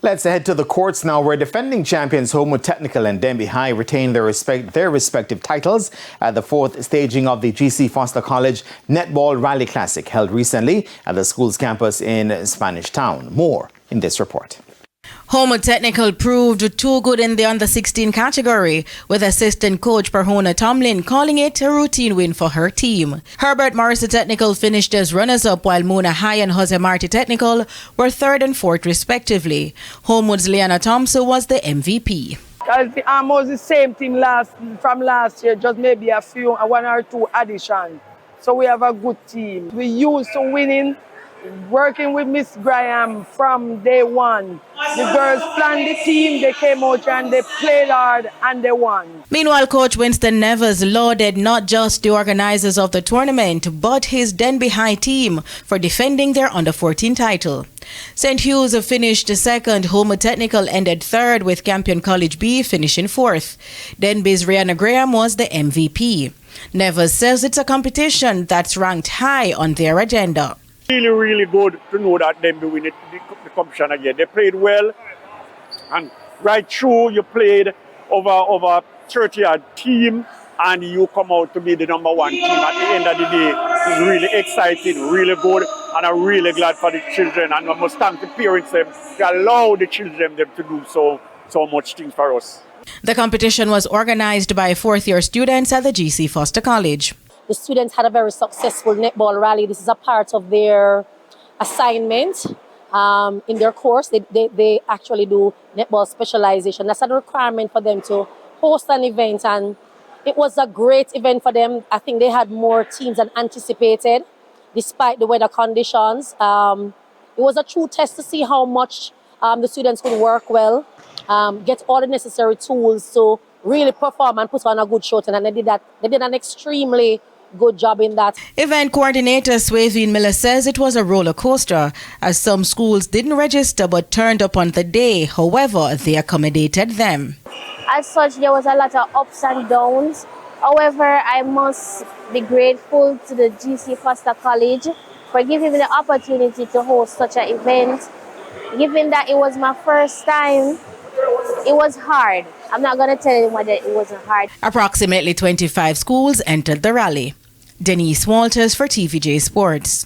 Let's head to the courts now, where defending champions Holmwood Technical and Denbigh retained their respective titles at the fourth staging of the GC Foster College Netball Rally Classic held recently at the school's campus in Spanish Town. More in this report. Holmwood Technical proved too good in the under-16 category, with assistant coach Perhona Tomlin calling it a routine win for her team. Herbert Morrissey Technical finished as runners-up, while Mona High and Jose Marti Technical were third and fourth respectively. Holmwood's Leanna Thompson was the MVP. It's almost the same team from last year, just maybe one or two additions. So we have a good team. We used to winning, working with Miss Graham from day one. The girls planned the team, they came out and they played hard and they won. Meanwhile, Coach Winston Nevers lauded not just the organizers of the tournament, but his Denbigh team for defending their under-14 title. St. Hugh's finished second, Holmwood Technical ended third, with Campion College B finishing fourth. Denbigh's Rihanna Graham was the MVP. Nevers says it's a competition that's ranked high on their agenda. Really good to know that Denbigh win the competition again. They played well, and right through you played over 30-odd team, and you come out to be the number one team. At the end of the day, it's really exciting, really good, and I'm really glad for the children. And I must thank the parents to allow the children them to do so much things for us. The competition was organized by fourth-year students at the GC Foster College. The students had a very successful netball rally. This is a part of their assignment in their course. They actually do netball specialization. That's a requirement for them to host an event, and it was a great event for them. I think they had more teams than anticipated, despite the weather conditions. It was a true test to see how much the students could work well, get all the necessary tools to really perform and put on a good show. And they did that. They did an extremely good job in that. Event coordinator Swaveen Miller says it was a roller coaster, as some schools didn't register but turned up on the day. However, they accommodated them. As such, there was a lot of ups and downs. However, I must be grateful to the GC Foster College for giving me the opportunity to host such an event. Given that it was my first time, it was hard. I'm not going to tell you that it wasn't hard. Approximately 25 schools entered the rally. Denise Walters for TVJ Sports.